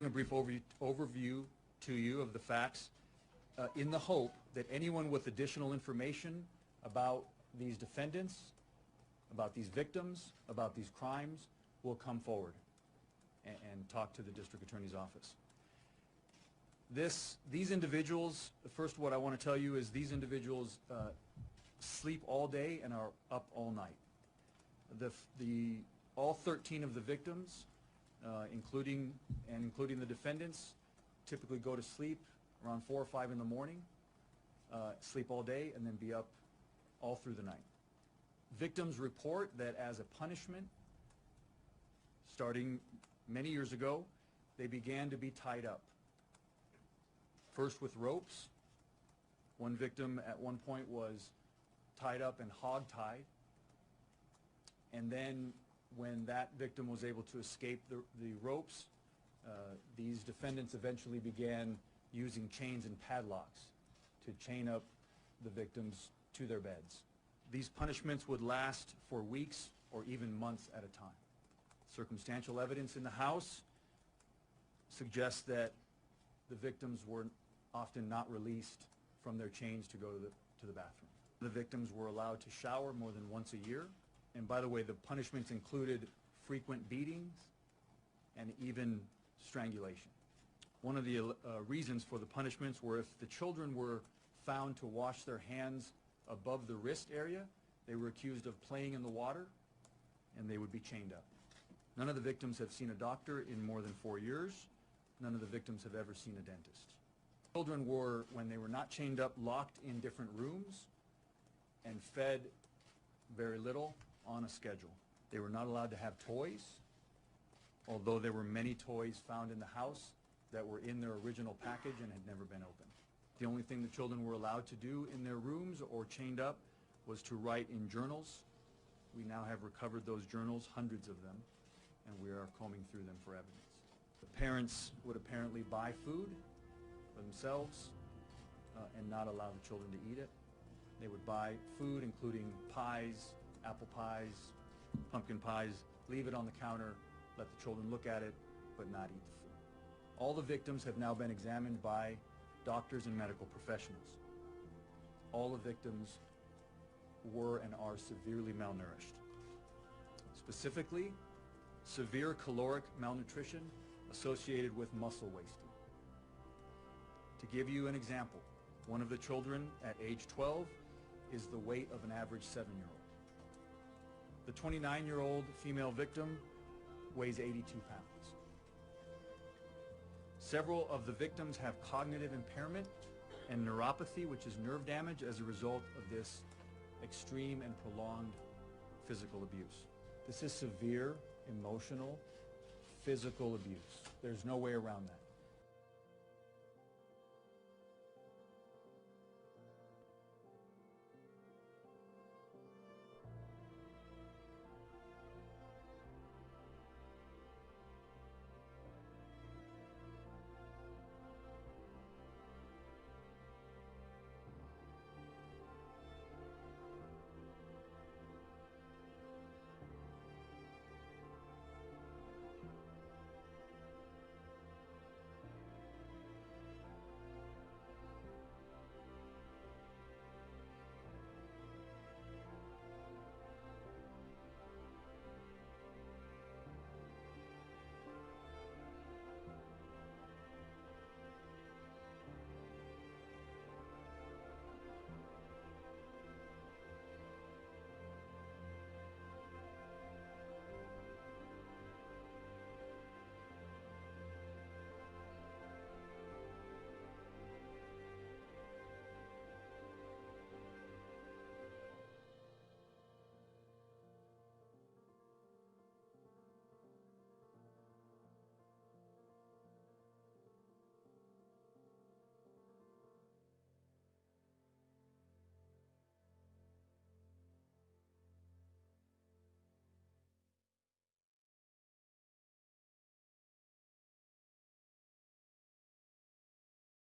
A brief overview to you of the facts in the hope that anyone with additional information about these defendants, about these victims, about these crimes will come forward and talk to the District Attorney's office. These individuals, first what I want to tell you is these individuals sleep all day and are up all night. All 13 of the victims, including the defendants, typically go to sleep around 4 or 5 in the morning, sleep all day, and then be up all through the night. Victims report that as a punishment, starting many years ago, they began to be tied up. First with ropes. One victim at one point was tied up and hog-tied, and then when that victim was able to escape the ropes, these defendants eventually began using chains and padlocks to chain up the victims to their beds. These punishments would last for weeks or even months at a time. Circumstantial evidence in the house suggests that the victims were often not released from their chains to go to the bathroom. The victims were allowed to shower more than once a year. And by the way, the punishments included frequent beatings and even strangulation. One of the reasons for the punishments were if the children were found to wash their hands above the wrist area, they were accused of playing in the water and they would be chained up. None of the victims have seen a doctor in more than 4 years. None of the victims have ever seen a dentist. Children were, when they were not chained up, locked in different rooms and fed very little on a schedule. They were not allowed to have toys, although there were many toys found in the house that were in their original package and had never been opened. The only thing the children were allowed to do in their rooms or chained up was to write in journals. We now have recovered those journals, hundreds of them, and we are combing through them for evidence. The parents would apparently buy food for themselves and not allow the children to eat it. They would buy food, including pies, apple pies, pumpkin pies, leave it on the counter, let the children look at it, but not eat the food. All the victims have now been examined by doctors and medical professionals. All the victims were and are severely malnourished. Specifically, severe caloric malnutrition associated with muscle wasting. To give you an example, one of the children at age 12 is the weight of an average 7-year-old. The 29-year-old female victim weighs 82 pounds. Several of the victims have cognitive impairment and neuropathy, which is nerve damage as a result of this extreme and prolonged physical abuse. This is severe, emotional, physical abuse. There's no way around that.